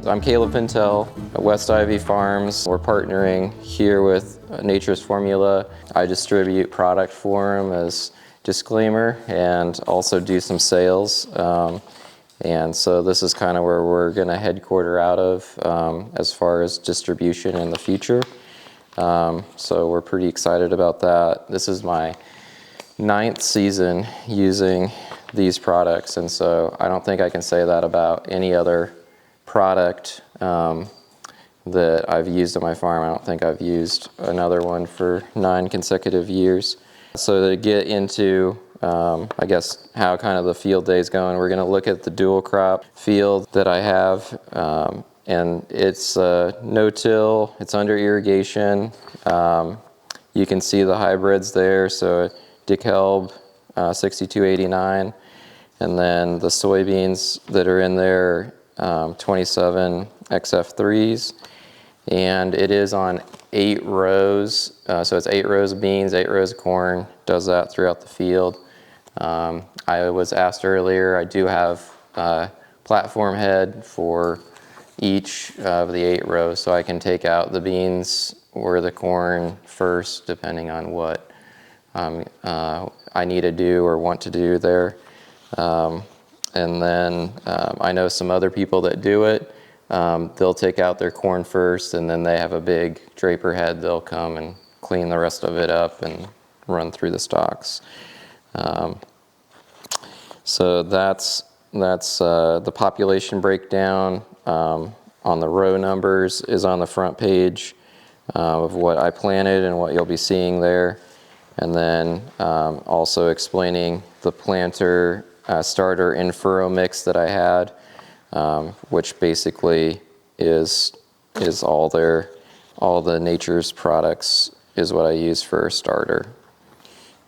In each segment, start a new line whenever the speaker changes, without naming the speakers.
I'm Caleb Pintel at West Ivy Farms. We're partnering here with Nature's Formula. I distribute product for them as disclaimer and also do some sales. And so this is kind of where we're going to headquarter out of as far as distribution in the future. So we're pretty excited about that. This is my 9th season using these products, and so I don't think I can say that about any other product that I've used on my farm. I don't think I've used another one for 9 consecutive years. So to get into I guess how kind of the field day is going, we're going to look at the dual crop field that I have, and it's no-till, it's under irrigation. You can see the hybrids there, so DeKalb 6289, and then the soybeans that are in there 27 XF3s, and it is on 8 rows, so it's 8 rows of beans, 8 rows of corn, does that throughout the field. I was asked earlier, I do have a platform head for each of the 8 rows, so I can take out the beans or the corn first, depending on what I need to do or want to do there. And then I know some other people that do it. They'll take out their corn first, and then they have a big draper head. They'll come and clean the rest of it up and run through the stalks. So that's the population breakdown on the row numbers is on the front page of what I planted and what you'll be seeing there. And then also explaining the planter starter in furrow mix that I had, which basically is all the Nature's products is what I use for a starter.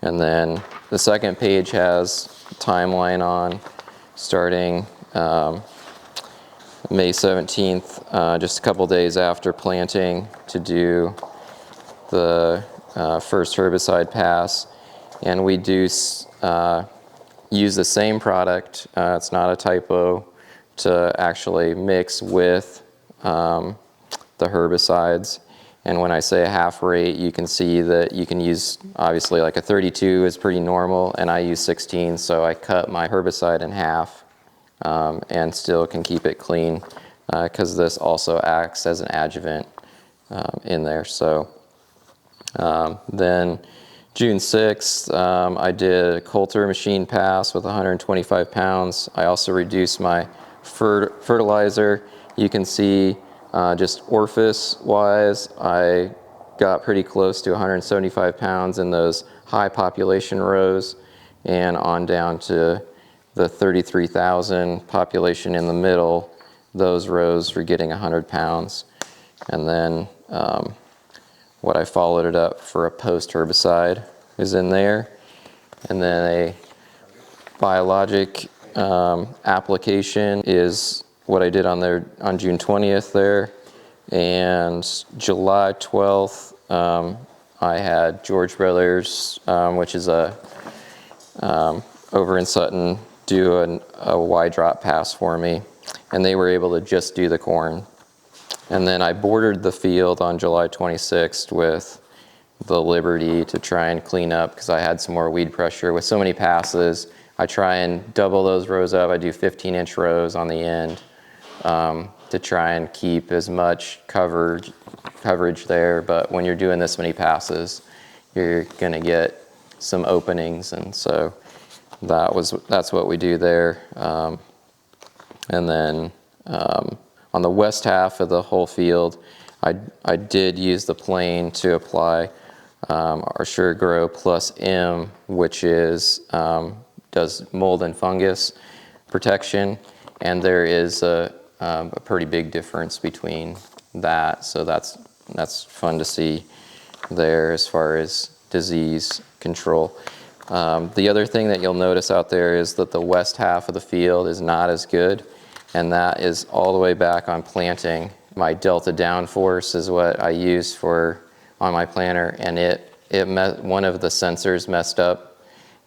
And then the second page has timeline on starting May 17th, just a couple days after planting, to do the first herbicide pass. And we do use the same product, it's not a typo, to actually mix with the herbicides. And when I say a half rate, you can see that you can use, obviously like a 32 is pretty normal, and I use 16, so I cut my herbicide in half and still can keep it clean because this also acts as an adjuvant in there. So then June 6th, I did a Coulter machine pass with 125 pounds. I also reduced my fertilizer. You can see just orifice wise, I got pretty close to 175 pounds in those high population rows, and on down to the 33,000 population in the middle, those rows were getting 100 pounds. And then what I followed it up for a post herbicide is in there, and then a biologic application is what I did on June 20th there. And July 12th, I had George Brothers, which is over in Sutton, do a Y drop pass for me, and they were able to just do the corn. And then I bordered the field on July 26th with the Liberty to try and clean up, because I had some more weed pressure. With so many passes, I try and double those rows up. I do 15-inch rows on the end to try and keep as much coverage there. But when you're doing this many passes, you're going to get some openings, and so that's what we do there. And then on the west half of the whole field, I did use the plane to apply our Sure Grow Plus M, which does mold and fungus protection, and there is a pretty big difference between that, so that's fun to see there as far as disease control. The other thing that you'll notice out there is that the west half of the field is not as good, and that is all the way back on planting. My delta downforce is what I use on my planter, and one of the sensors messed up,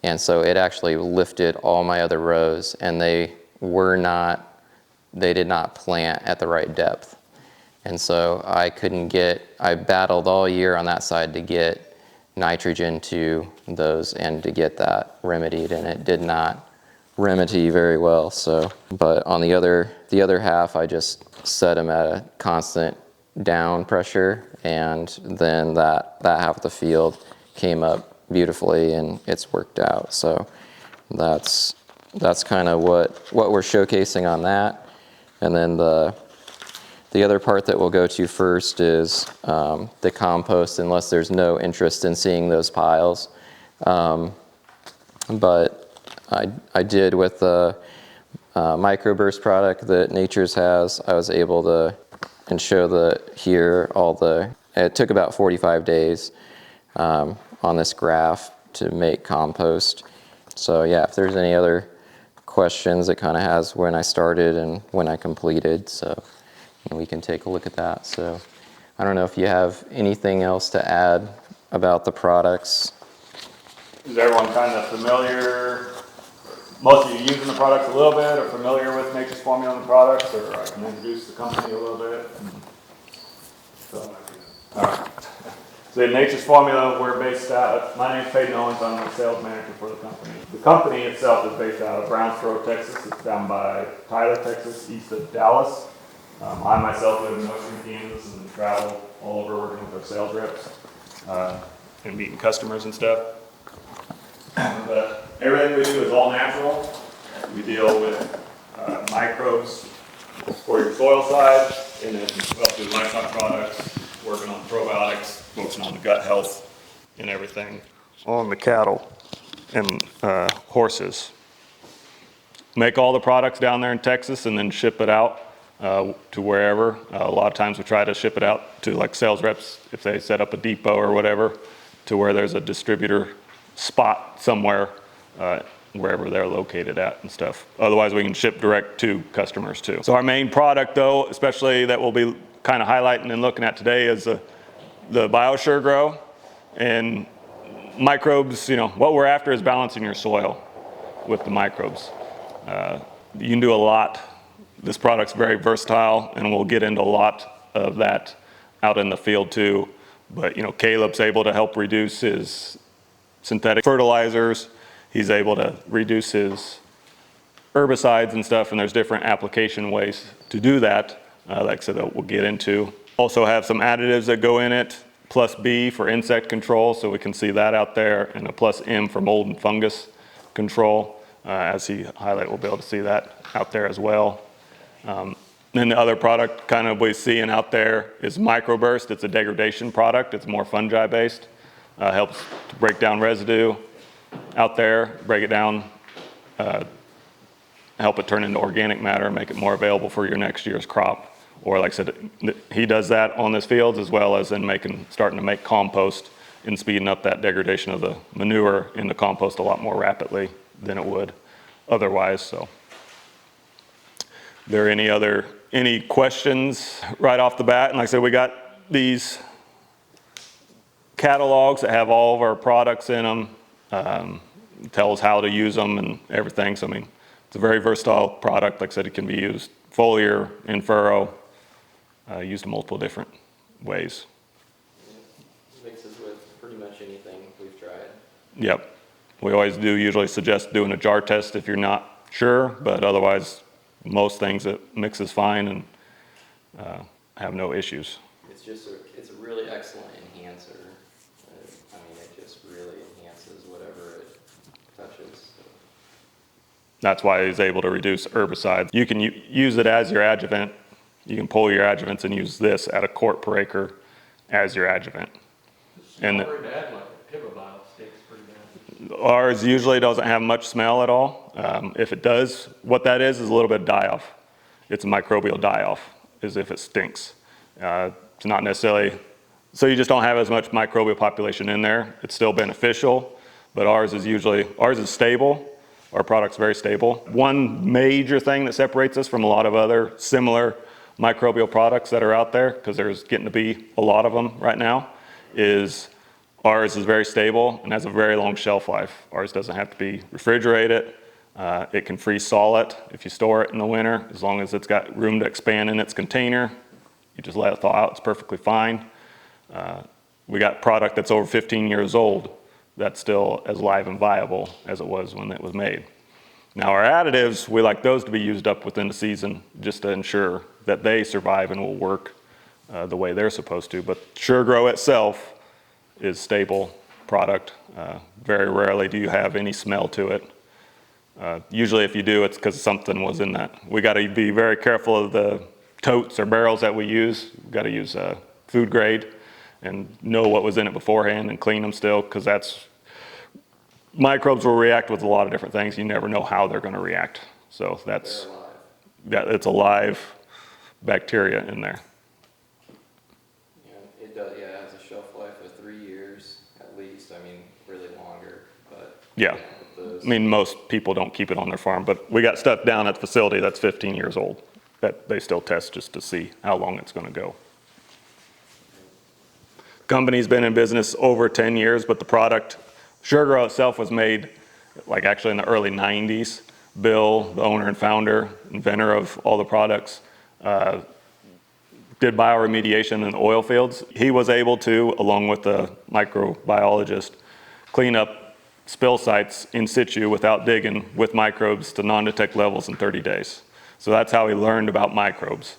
and so it actually lifted all my other rows, and they were not they did not plant at the right depth. And so I battled all year on that side to get nitrogen to those and to get that remedied, and it did not remedy very well. So, but on the other half, I just set them at a constant down pressure, and then that half of the field came up beautifully, and it's worked out. So that's kind of what we're showcasing on that. And then the other part that we'll go to first is the compost, unless there's no interest in seeing those piles. But I did with the microburst product that Nature's has. I was able to show it took about 45 days on this graph to make compost. So yeah, if there's any other questions, it kind of has when I started and when I completed. So we can take a look at that. So I don't know if you have anything else to add about the products.
Is everyone kind of familiar? Most of you using the products a little bit, or familiar with Nature's Formula and the products, or I can introduce the company a little bit. So, all right. So in Nature's Formula, we're based out. My name's Peyton Owens. I'm the sales manager for the company. The company itself is based out of Brownsboro, Texas. It's down by Tyler, Texas, east of Dallas. I myself live in Western Kansas and travel all over working with our sales reps and meeting customers and stuff. But everything we do is all natural. We deal with microbes for your soil side, and then we also do livestock products, working on probiotics, focusing on the gut health and everything on the cattle and horses. Make all the products down there in Texas and then ship it out to wherever. A lot of times we try to ship it out to like sales reps if they set up a depot or whatever, to where there's a distributor spot somewhere wherever they're located at and stuff. Otherwise we can ship direct to customers too. So our main product though, especially that we'll be kind of highlighting and looking at today, is the BioSure Grow. And microbes, what we're after is balancing your soil with the microbes. You can do a lot. This product's very versatile, and we'll get into a lot of that out in the field too. But Caleb's able to help reduce his synthetic fertilizers. He's able to reduce his herbicides and stuff, and there's different application ways to do that, like I said, that we'll get into. Also have some additives that go in it, plus B for insect control, so we can see that out there, and a plus M for mold and fungus control. As he highlight, we'll be able to see that out there as well. Then the other product kind of we're seeing out there is Microburst. It's a degradation product. It's more fungi based. Helps to break down residue out there, break it down, help it turn into organic matter, make it more available for your next year's crop. Or like I said, he does that on his fields, as well as in starting to make compost and speeding up that degradation of the manure in the compost a lot more rapidly than it would otherwise. So, there any questions right off the bat? And like I said, we got these catalogs that have all of our products in them, tell us how to use them and everything. So it's a very versatile product. Like I said, it can be used foliar, in furrow, used in multiple different ways.
It mixes with pretty much anything we've tried.
Yep. We always usually suggest doing a jar test if you're not sure, but otherwise most things it mixes fine and have no issues.
It's a really excellent enhancer. It just really enhances whatever it touches. So.
That's why he's able to reduce herbicides. You can use it as your adjuvant. You can pull your adjuvants and use this at a quart per acre as your adjuvant. And ours usually doesn't have much smell at all. If it does, what that is a little bit of die-off. It's a microbial die-off, as if it stinks. It's not necessarily, so you just don't have as much microbial population in there. It's still beneficial, but ours is stable. Our product's very stable. One major thing that separates us from a lot of other similar microbial products that are out there, because there's getting to be a lot of them right now, is ours is very stable and has a very long shelf life. Ours doesn't have to be refrigerated. It can freeze solid if you store it in the winter, as long as it's got room to expand in its container. You just let it thaw out, it's perfectly fine. We got product that's over 15 years old that's still as live and viable as it was when it was made. Now our additives, we like those to be used up within the season just to ensure that they survive and will work the way they're supposed to. But SureGrow itself is stable product. Very rarely do you have any smell to it. Usually if you do, it's because something was in that. We got to be very careful of the totes or barrels that we use. We've got to use food grade and know what was in it beforehand and clean them still, because microbes will react with a lot of different things. You never know how they're going to react. So it's a live bacteria in there.
Yeah, it does. Yeah, it has a shelf life of 3 years at least. I mean, really longer, but
Yeah. I mean, most people don't keep it on their farm, but we got stuff down at the facility that's 15 years old that they still test just to see how long it's going to go. Company's been in business over 10 years, but the product, SureGrow itself, was made like actually in the early 90s. Bill, the owner and founder, inventor of all the products, did bioremediation in the oil fields. He was able to, along with the microbiologist, clean up spill sites in situ without digging with microbes to non-detect levels in 30 days. So that's how he learned about microbes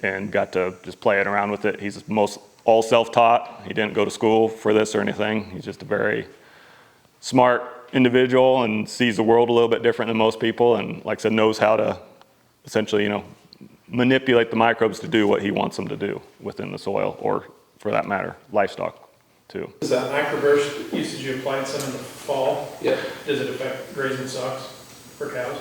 and got to just play it around with it. He's all self-taught. He didn't go to school for this or anything. He's just a very smart individual and sees the world a little bit different than most people, and like I said, knows how to essentially, manipulate the microbes to do what he wants them to do within the soil, or for that matter, livestock too.
Is that microburst usage you applied some in the fall?
Yeah.
Does it affect grazing stalks for cows?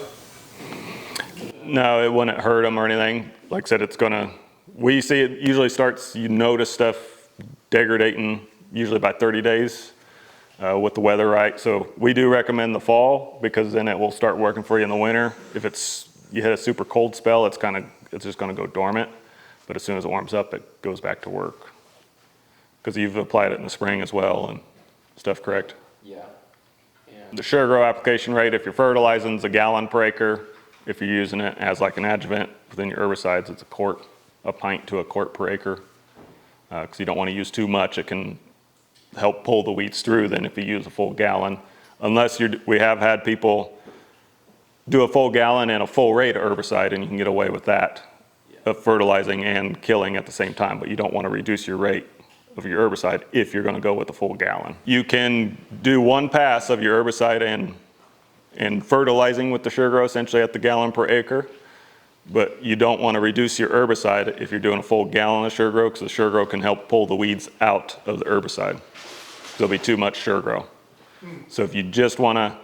No, it wouldn't hurt them or anything. Like I said, we see it usually starts, you notice stuff degrading usually by 30 days with the weather right. So we do recommend the fall, because then it will start working for you in the winter. If you hit a super cold spell, it's just going to go dormant. But as soon as it warms up, it goes back to work. Because you've applied it in the spring as well and stuff, correct?
Yeah.
The SureGrow application rate, if you're fertilizing, is a gallon per acre. If you're using it as like an adjuvant within your herbicides, it's a pint to a quart per acre. Because you don't want to use too much. It can help pull the weeds through than if you use a full gallon. Unless we have had people do a full gallon and a full rate of herbicide, and you can get away with that, of fertilizing and killing at the same time. But you don't want to reduce your rate of your herbicide if you're going to go with a full gallon. You can do one pass of your herbicide and fertilizing with the SureGrow essentially at the gallon per acre, but you don't want to reduce your herbicide if you're doing a full gallon of SureGrow, because the SureGrow can help pull the weeds out of the herbicide. There'll be too much SureGrow. So if you just want to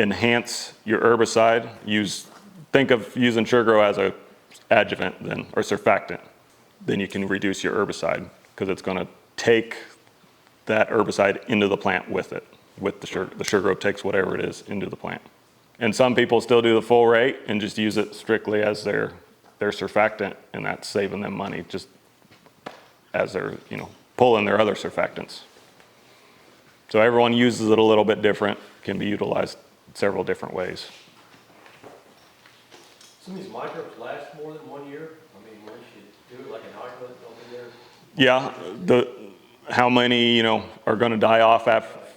enhance your herbicide, think of using SureGrow as a adjuvant then, or surfactant. Then you can reduce your herbicide, because it's going to take that herbicide into the plant with it. With the SureGrow takes whatever it is into the plant. And some people still do the full rate and just use it strictly as their surfactant, and that's saving them money just as they're pulling their other surfactants. So everyone uses it a little bit different, can be utilized several different ways.
Some of these microbes last more than 1 year? I mean, once you do it like an inoculant, they'll be there?
Yeah, how many are going to die off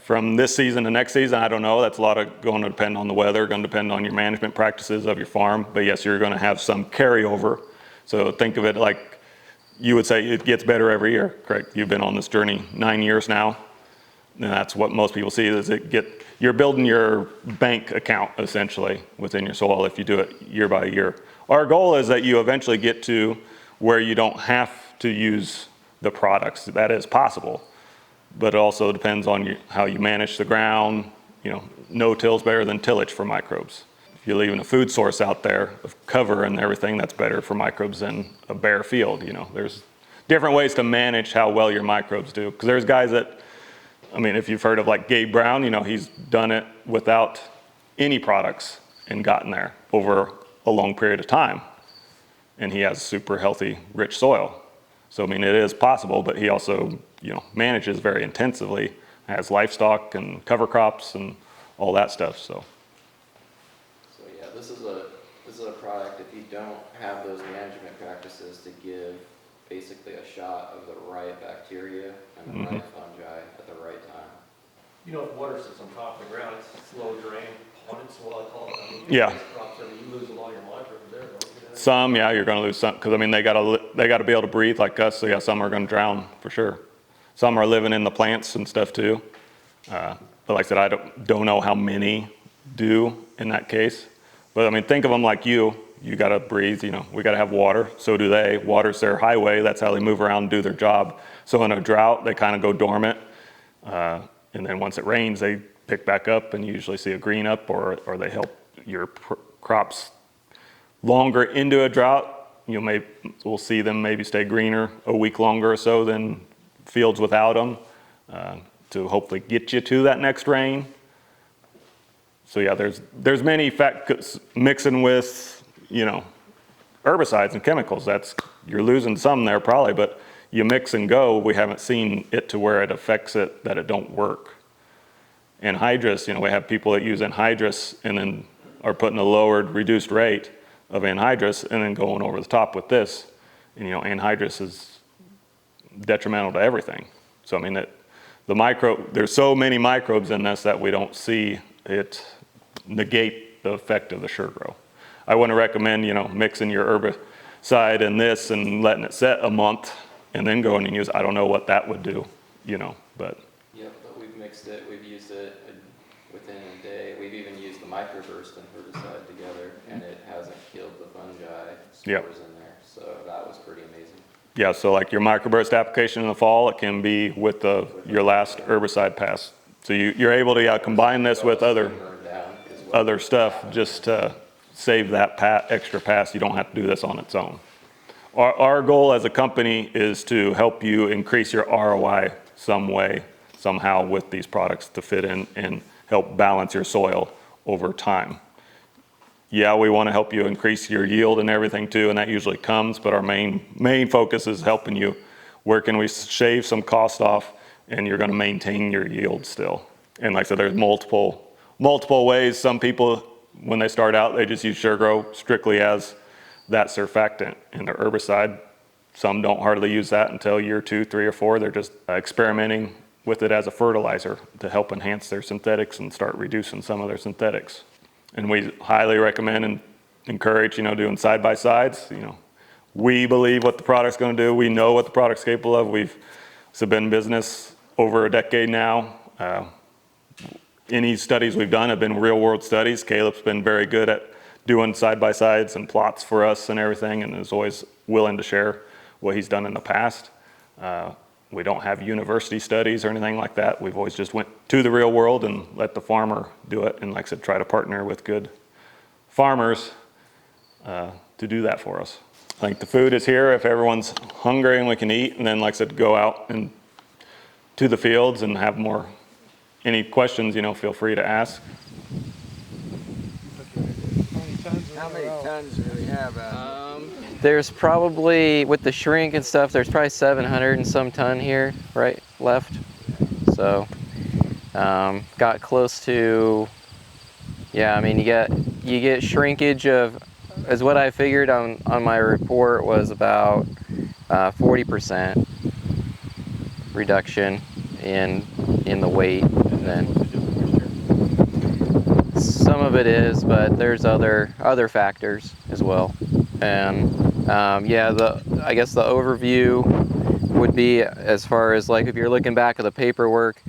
from this season to next season, I don't know. That's going to depend on the weather, going to depend on your management practices of your farm. But yes, you're going to have some carryover. So think of it like you would say it gets better every year, correct? You've been on this journey 9 years now. And that's what most people see is you're building your bank account essentially within your soil if you do it year by year. Our goal is that you eventually get to where you don't have to use the products. That is possible, but it also depends on how you manage the ground. No-till's better than tillage for microbes. If you're leaving a food source out there of cover and everything, that's better for microbes than a bare field. There's different ways to manage how well your microbes do. Because there's guys that, if you've heard of like Gabe Brown, he's done it without any products and gotten there over a long period of time. And he has super healthy, rich soil. So, it is possible, but he also, manages very intensively, has livestock and cover crops and all that stuff, so.
have those management practices to give basically a shot of the right bacteria and the right fungi at the right time.
You know, if water sits on top of the ground, it's slow drain, ponded soil, I call it. I mean,
Yeah.
crops, I mean, you lose a lot of your microbes there, don't you?
Some, yeah, you're going to lose some, because I mean they got to be able to breathe like us. So yeah, some are going to drown for sure. Some are living in the plants and stuff too. But like I said, I don't know how many do in that case. But I mean, think of them like you. You got to breathe. You know, we got to have water. So do they. Water's their highway. That's how they move around and do their job. So in a drought, they kind of go dormant. And then once it rains, they pick back up, and you usually see a green up, or they help your crops longer into a drought. We'll see them maybe stay greener a week longer or so than fields without them, to hopefully get you to that next rain. So yeah, there's many factors mixing with, you know, herbicides and chemicals. You're losing some there probably, but you mix and go. We haven't seen it to where it affects it that it don't work. Anhydrous, you know, we have people that use anhydrous and then are putting a lowered, reduced rate of anhydrous and then going over the top with this. And you know, anhydrous is detrimental to everything. So I mean, there's so many microbes in this that we don't see it negate the effect of the SureGrow. I wouldn't recommend, you know, mixing your herbicide and this and letting it set a month and then going and use. I don't know what that would do, you know, but.
Yep, but we've mixed it, we've used it within a day. We've even used the microburst and herbicide together, and it hasn't killed the fungi spores in there. So that was pretty amazing. Yeah, so like your microburst application in the fall, it can be with your last herbicide pass. So you're able to combine this with other stuff just to save that extra pass. You don't have to do this on its own. Our goal as a company is to help you increase your ROI some way, somehow with these products to fit in and help balance your soil over time. Yeah, we want to help you increase your yield and everything too, and that usually comes, but our main focus is helping you. Where can we shave some cost off and you're going to maintain your yield still? And like I said, there's multiple ways. Some people, when they start out, they just use SureGrow strictly as that surfactant in their herbicide. Some don't hardly use that until year 2, 3, or 4. They're just experimenting with it as a fertilizer to help enhance their synthetics and start reducing some of their synthetics. And we highly recommend and encourage, you know, doing side-by-sides. You know, we believe what the product's going to do. We know what the product's capable of. We've been in business over a decade now. Any studies we've done have been real-world studies. Caleb's been very good at doing side-by-sides and plots for us and everything, and is always willing to share what he's done in the past. We don't have university studies or anything like that. We've always just went to the real world and let the farmer do it, and like I said, try to partner with good farmers to do that for us. I think the food is here if everyone's hungry and we can eat, and then like I said, go out and to the fields and have more. Any questions, you know, feel free to ask.
How many tons do we have out here?
There's probably, with the shrink and stuff, there's probably 700 and some ton here, right, left. So, got close to, yeah, I mean, you get shrinkage of, as what I figured on my report was about 40% reduction in the weight. And then some of it is, but there's other factors as well. And yeah, I guess the overview would be, as far as like if you're looking back at the paperwork,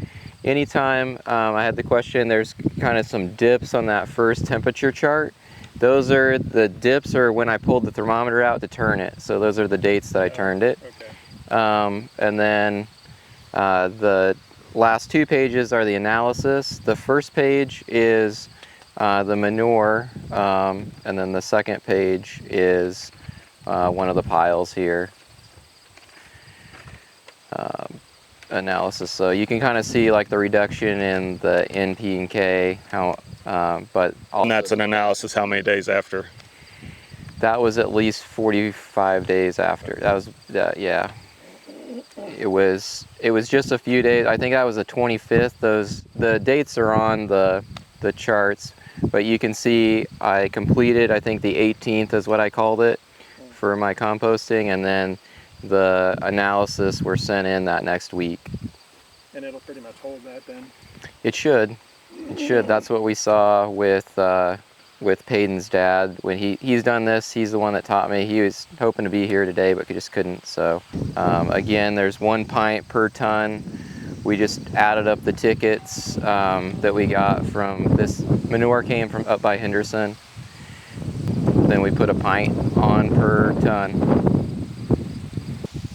anytime I had the question, there's kind of some dips on that first temperature chart. Those are the dips, or when I pulled the thermometer out to turn it. So those are the dates that I turned it. Okay. And then the last 2 pages are the analysis. The first page is the manure, and then the second page is one of the piles here. Analysis. So you can kind of see like the reduction in the NP and K, but also,
and that's an analysis how many days after?
That was at least 45 days after. That was, yeah. It was just a few days. I think that was the 25th. The dates are on the charts, but you can see I completed, I think the 18th is what I called it. for my composting, and then the analysis were sent in that next week.
And it'll pretty much hold that then?
It should. It should. That's what we saw with Peyton's dad. When he's done this, he's the one that taught me. He was hoping to be here today, but he just couldn't. So again, there's 1 pint per ton. We just added up the tickets that we got from this manure came from up by Henderson. Then we put a pint on per ton.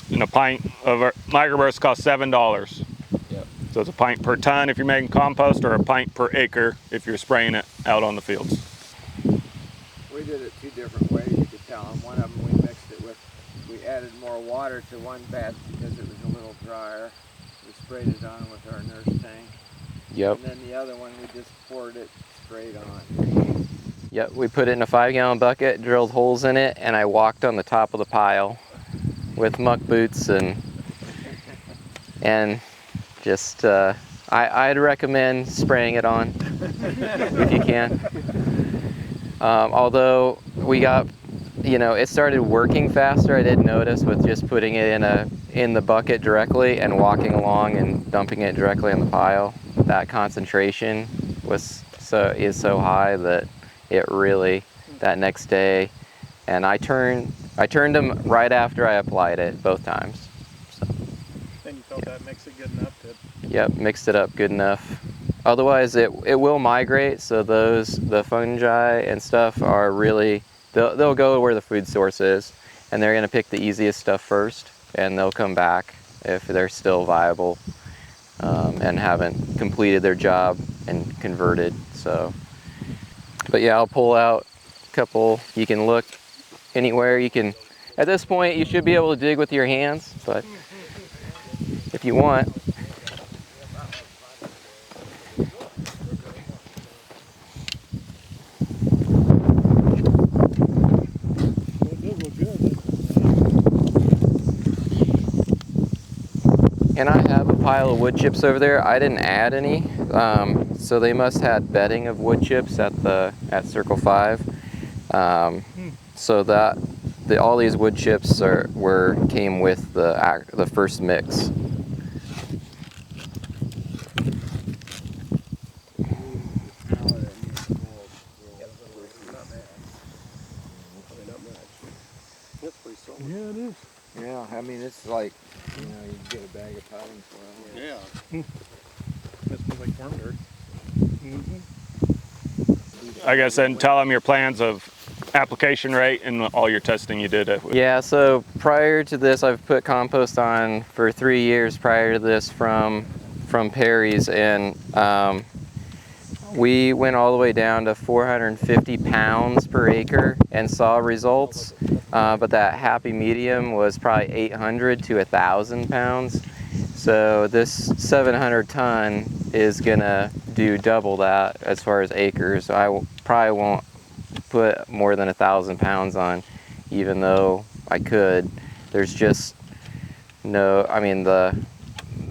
And a pint of our microburst costs $7.
Yep.
So it's a pint per ton if you're making compost, or a pint per acre if you're spraying it out on the fields.
We did it 2 different ways, you could tell. On one of them we mixed it with, we added more water to one batch because it was a little drier. We sprayed it on with our nurse tank.
Yep.
And then the other one we just poured it straight on.
Yep, we put it in a 5-gallon bucket, drilled holes in it, and I walked on the top of the pile with muck boots and just I'd recommend spraying it on if you can. Although we got, it started working faster. I did notice with just putting it in the bucket directly and walking along and dumping it directly in the pile. That concentration is so high that it really, that next day, and I turned them right after I applied it both times. So,
Then you felt that makes it good enough to...
yep, mixed it up good enough. Otherwise it will migrate, so the fungi and stuff are really, they'll go where the food source is, and they're gonna pick the easiest stuff first, and they'll come back if they're still viable and haven't completed their job and converted. So, but yeah, I'll pull out a couple. You can look anywhere. You can, at this point, you should be able to dig with your hands, but if you want. And I have a pile of wood chips over there. I didn't add any, so they must have bedding of wood chips at Circle 5. So that all these wood chips came with the first mix.
Yeah, it is. Yeah, I mean, it's like, you get a bag of potting soil.
Yeah. This smells like worm dirt.
I guess then tell them your plans of application rate and all your testing you did.
Yeah, so prior to this, I've put compost on for 3 years prior to this from Perry's, and we went all the way down to 450 pounds per acre and saw results, but that happy medium was probably 800 to 1,000 pounds. So this 700 ton is gonna do double that as far as acres. I probably won't put more than 1,000 pounds on, even though I could. There's just no, I mean, the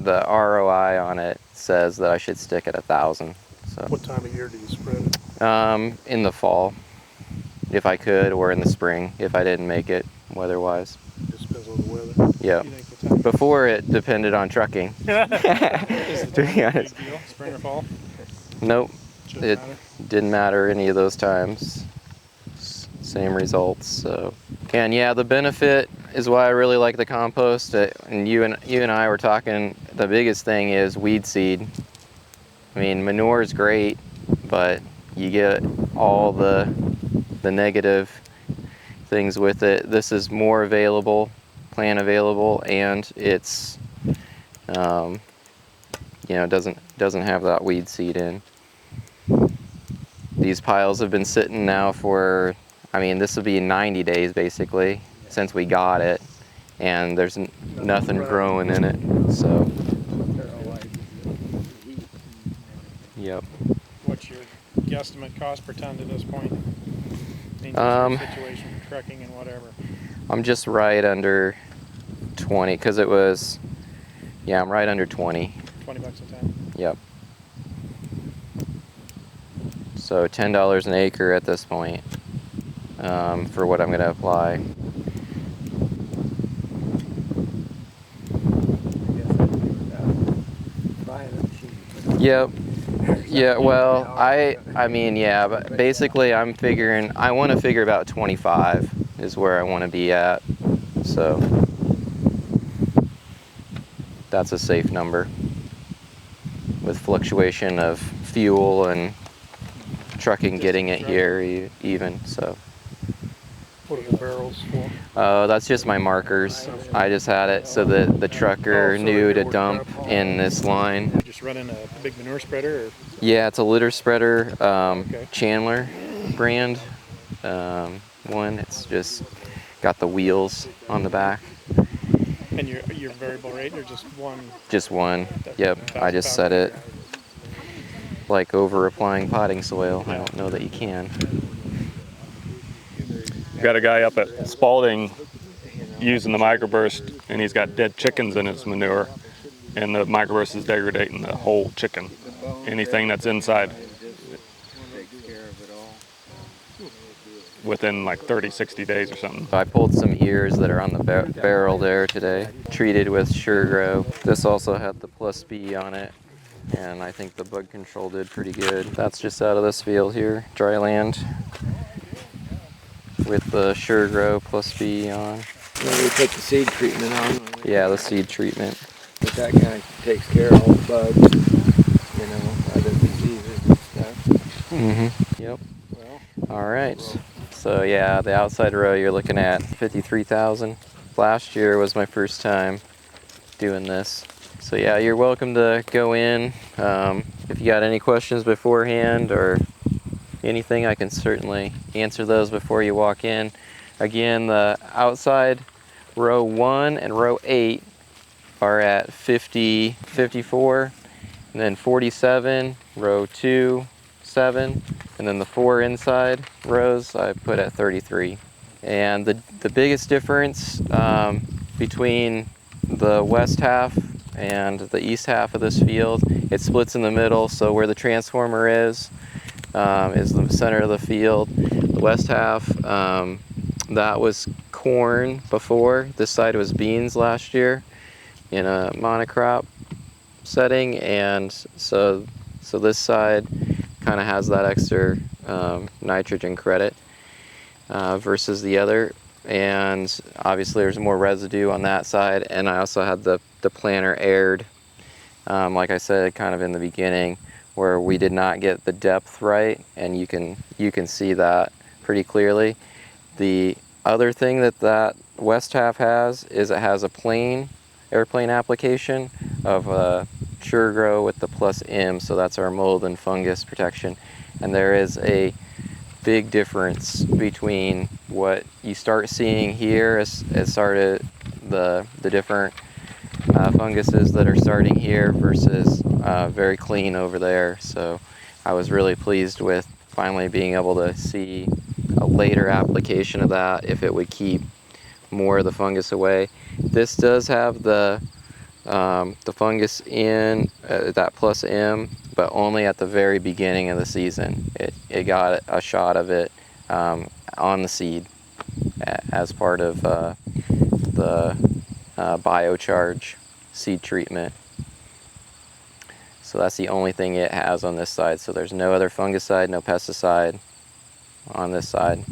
ROI on it says that I should stick at 1,000. So.
What time of year do you spread it?
In the fall, if I could, or in the spring, if I didn't make it weather-wise.
Just depends on the weather.
Yeah. Before it depended on trucking. To be honest.
Big deal? Spring or fall?
Nope.
Shouldn't
It
matter.
didn't matter any of those times. Same results. So, and yeah, the benefit is why I really like the compost. And you and I were talking. The biggest thing is weed seed. I mean, manure is great, but you get all the negative things with it. This is more available, plant available, and it's doesn't have that weed seed in. These piles have been sitting now for, I mean, this will be 90 days basically since we got it, and there's nothing growing in it. So, yep.
What's your guesstimate cost per ton to this point? In your situation, trucking and whatever.
I'm just right under 20 because it was, yeah, I'm right under 20.
$20 a ton.
Yep. So $10 an acre at this point for what I'm going to apply. Yep. Yeah, well, I mean, yeah, but basically I'm figuring, I want to figure about 25 is where I want to be at. So that's a safe number with fluctuation of fuel and trucking getting it here even, so.
What are the barrels for?
That's just my markers. I just had it so that the trucker knew to dump in this line.
Just running a big manure spreader? Or?
Yeah, it's a litter spreader,
Okay.
Chandler brand one. It's just got the wheels on the back.
And your variable rate or just one?
Just one. Yep. I just set it like over applying potting soil. I don't know that you can.
Got a guy up at Spalding using the microburst, and he's got dead chickens in his manure, and the microburst is degrading the whole chicken, anything that's inside, within like 30-60 days or something.
I pulled some ears that are on the barrel there today, treated with SureGrow. This also had the Plus B on it, and I think the bug control did pretty good. That's just out of this field here, dry land, with the SureGrow Plus B on.
When we put the seed treatment on.
Yeah, the seed treatment.
But that kind of takes care of all the bugs, you know, other diseases and stuff.
Mm-hmm. Yep. All right. So yeah, the outside row you're looking at 53,000. Last year was my first time doing this. So yeah, you're welcome to go in. If you got any questions beforehand or anything, I can certainly answer those before you walk in. Again, the outside row 1 and row 8 are at 50, 54, and then 47, row 2, 7, and then the 4 inside rows I put at 33. And the biggest difference between the west half and the east half of this field, it splits in the middle, so where the transformer is the center of the field. The west half, that was corn before. This side was beans last year in a monocrop setting, and so this side kind of has that extra nitrogen credit versus the other, and obviously there's more residue on that side. And I also had the planter aired, like I said kind of in the beginning, where we did not get the depth right, and you can see that pretty clearly. The other thing that west half has is it has a airplane application of SureGrow with the Plus M, so that's our mold and fungus protection. And there is a big difference between what you start seeing here as started the different funguses that are starting here versus very clean over there. So I was really pleased with finally being able to see a later application of that, if it would keep more of the fungus away. This does have the fungus in that Plus M, but only at the very beginning of the season. It got a shot of it on the seed as part of the biocharge seed treatment. So that's the only thing it has on this side. So there's no other fungicide, no pesticide on this side.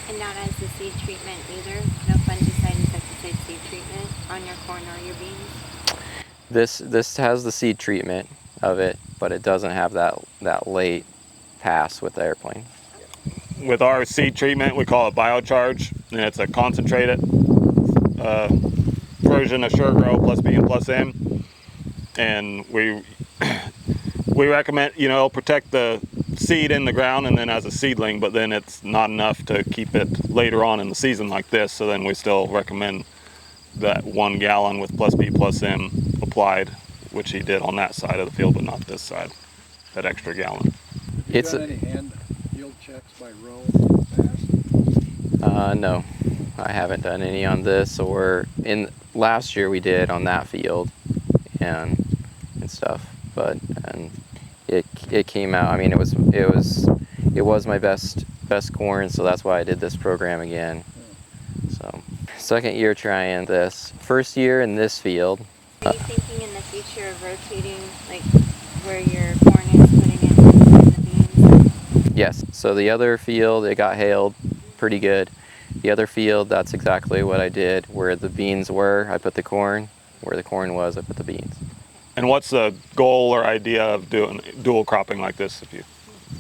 And not as the seed treatment either? No fungicide, insecticide seed treatment on your corn or your beans?
This has the seed treatment of it, but it doesn't have that late pass with the airplane.
With our seed treatment, we call it biocharge, and it's a concentrated version of SureGrow Plus B and Plus M. And we recommend, protect the seed in the ground and then as a seedling, but then it's not enough to keep it later on in the season like this. So then we still recommend that 1 gallon with Plus B Plus M applied, which he did on that side of the field, but not this side, that extra gallon.
Have you done any hand yield checks by row in the past?
No, I haven't done any on this, or last year we did on that field and stuff, and it came out. I mean, it was my best corn, so that's why I did this program again. So second year trying this. First year in this field.
Are you thinking in the future of rotating, like where your corn is, putting it in the beans?
Yes, so the other field, it got hailed pretty good. The other field, that's exactly what I did. Where the beans were, I put the corn. Where the corn was, I put the beans.
And what's the goal or idea of doing dual cropping like this?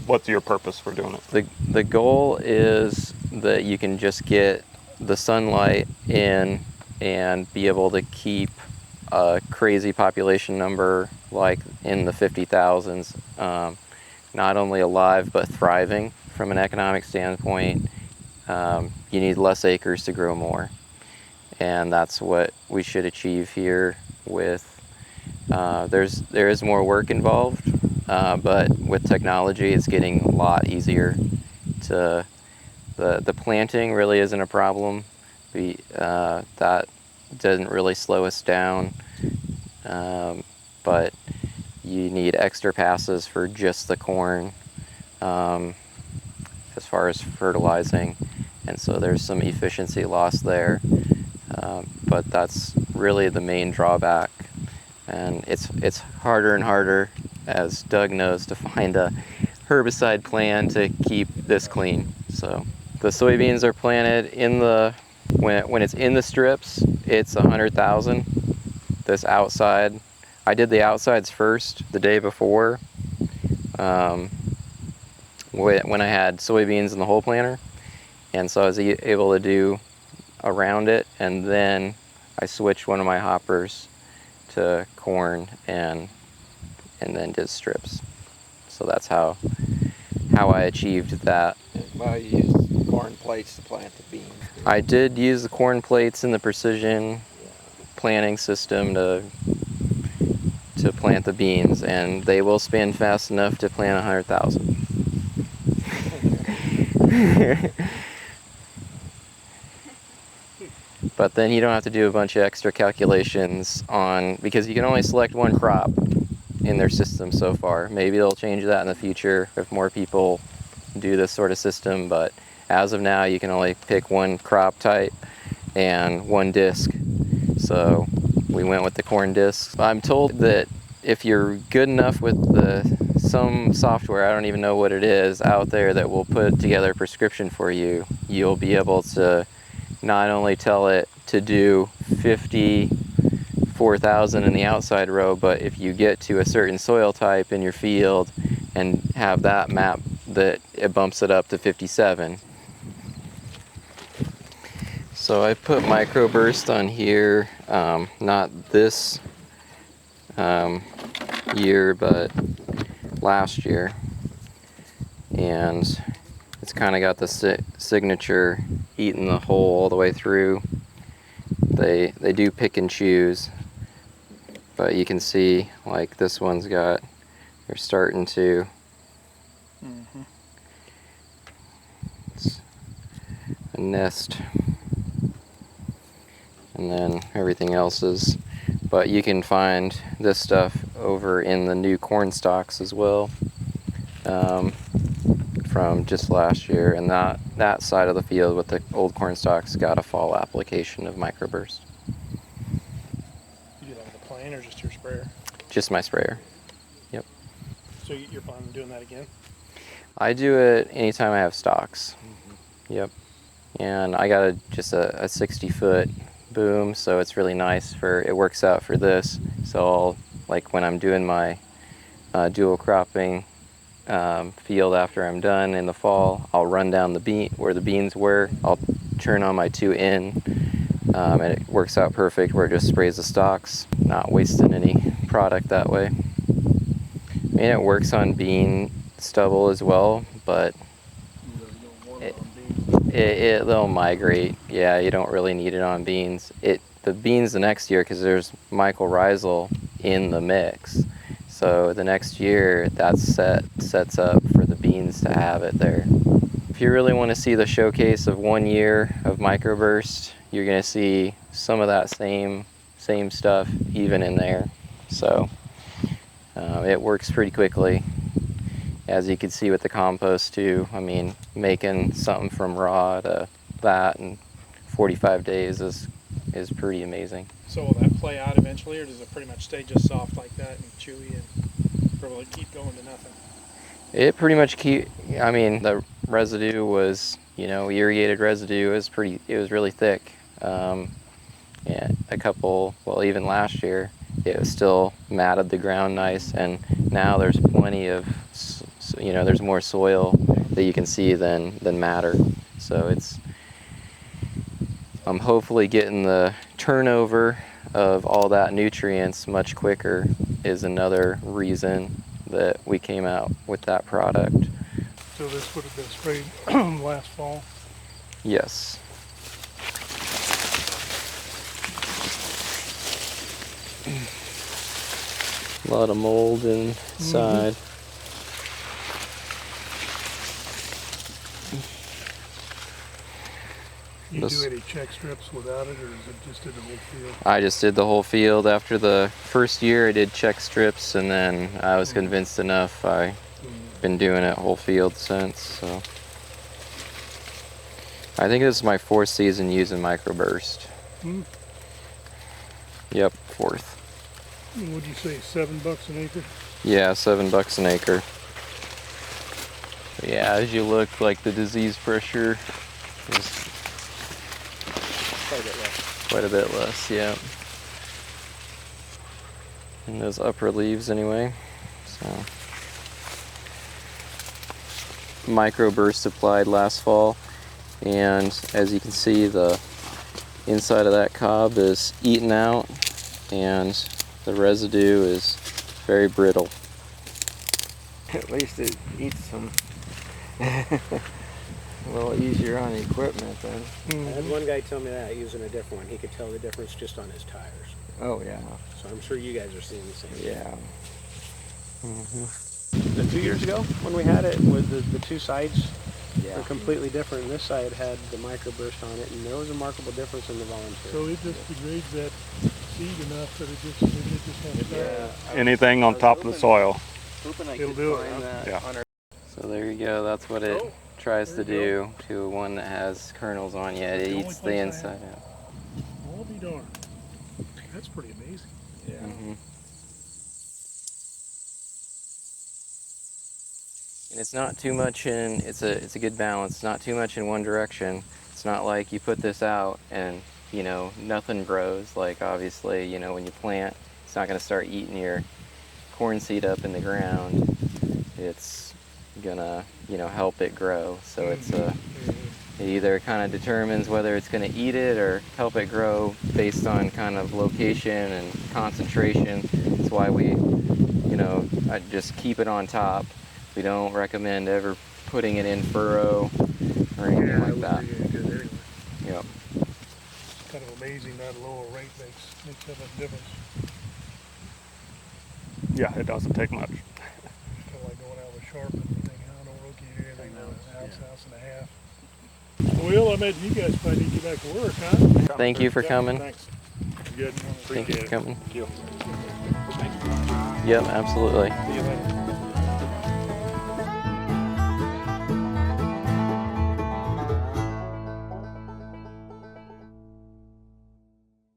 What's your purpose for doing it?
The goal is that you can just get the sunlight in and be able to keep a crazy population number like in the 50,000s, not only alive but thriving from an economic standpoint. You need less acres to grow more, and that's what we should achieve here with there is more work involved, but with technology it's getting a lot easier to the planting really isn't a problem. That doesn't really slow us down, but you need extra passes for just the corn as far as fertilizing, and so there's some efficiency loss there, but that's really the main drawback. And it's harder and harder, as Doug knows, to find a herbicide plan to keep this clean. So the soybeans are planted in the when it's in the strips, it's 100,000. This outside, I did the outsides first the day before when I had soybeans in the whole planter, and so I was able to do around it, and then I switched one of my hoppers to corn and then did strips. So that's how I achieved that.
Well, you use corn plates to plant the beans.
I did use the corn plates in the precision planting system to plant the beans, and they will spin fast enough to plant 100,000. But then you don't have to do a bunch of extra calculations because you can only select one crop in their system so far. Maybe they'll change that in the future if more people do this sort of system, but as of now you can only pick one crop type and one disc. So we went with the corn disc. I'm told that if you're good enough with some software, I don't even know what it is, out there that will put together a prescription for you, you'll be able to not only tell it to do 54,000 in the outside row, but if you get to a certain soil type in your field and have that map, that it bumps it up to 57. So I put microburst on here, not this year, but last year, and it's kind of got the signature eating the hole all the way through. They do pick and choose, but you can see like this one's got, they're starting to, it's a nest, and then everything else is, but you can find this stuff over in the new corn stalks as well, from just last year, and that side of the field with the old corn stalks got a fall application of microburst.
You do that with a plane or just your sprayer?
Just my sprayer. Yep.
So you're planning on doing that again?
I do it anytime I have stalks. Yep. And I got just a 60-foot boom, so it's really nice it works out for this. So like when I'm doing my dual cropping field after I'm done in the fall, I'll run down where the beans were, I'll turn on my 2N, and it works out perfect where it just sprays the stalks, not wasting any product that way. I mean, it works on bean stubble as well, but they'll migrate. Yeah, you don't really need it on beans. The beans the next year, because there's mycorrhizal in the mix. So the next year, that sets up for the beans to have it there. If you really want to see the showcase of 1 year of microburst, you're going to see some of that same stuff even in there. So it works pretty quickly. As you can see with the compost too, I mean, making something from raw to that in 45 days is pretty amazing.
So will that play out eventually, or does it pretty much stay just soft like that and chewy? Or will it keep going to nothing?
It pretty much I mean, the residue was, you know, irrigated residue. It was really thick. And well, even last year, it was still matted the ground nice. And now there's plenty of, you know, there's more soil that you can see than matter. So I'm hopefully getting the turnover of all that nutrients much quicker is another reason that we came out with that product.
So this would have been sprayed last fall?
Yes. A lot of mold inside.
You do any check strips without it, or is it just did the whole field?
I just did the whole field. After the first year, I did check strips, and then I was convinced enough. I've been doing it whole field since. So I think this is my 4th season using microburst. Yep, 4th.
Would you say $7 an acre?
Yeah, $7 an acre. But yeah, as you look, like the disease pressure is quite a bit less, yeah. And those upper leaves anyway. So microburst applied last fall, and as you can see, the inside of that cob is eaten out and the residue is very brittle.
At least it eats some. A little easier on the equipment then.
I had one guy tell me that using a different one. He could tell the difference just on his tires.
Oh yeah.
So I'm sure you guys are seeing the same thing.
Yeah.
2 years ago when we had it, with the two sides
Yeah.
were completely different. This side had the microburst on it, and there was a remarkable difference in the volunteer.
So it just degrades that seed enough that it just won't start.
Anything on top of the soil.
It'll do it, huh?
Yeah.
So there you go, that's what it tries to do to one that has kernels on yet. It eats the inside out.
I'll be darned. That's pretty amazing.
Yeah.
And it's not too much in, it's a good balance, not too much in one direction. It's not like you put this out and, you know, nothing grows. Like obviously, you know, when you plant, it's not gonna start eating your corn seed up in the ground. It's gonna, you know, help it grow. So it either kind of determines whether it's gonna eat it or help it grow based on kind of location and concentration. That's why we, you know, I just keep it on top. We don't recommend ever putting it in furrow or anything like that. Yep.
It's kind of amazing that lower rate makes that much difference.
Yeah, it doesn't take much.
It's kind of like going out with sharp and thinking, I don't know, rookie, you do anything with an ounce and a half. Well, I imagine you guys probably need to get back to work, huh?
Thank you for coming.
Thanks. Good.
Thank you for coming.
Thank you.
Yep, absolutely.
See you later.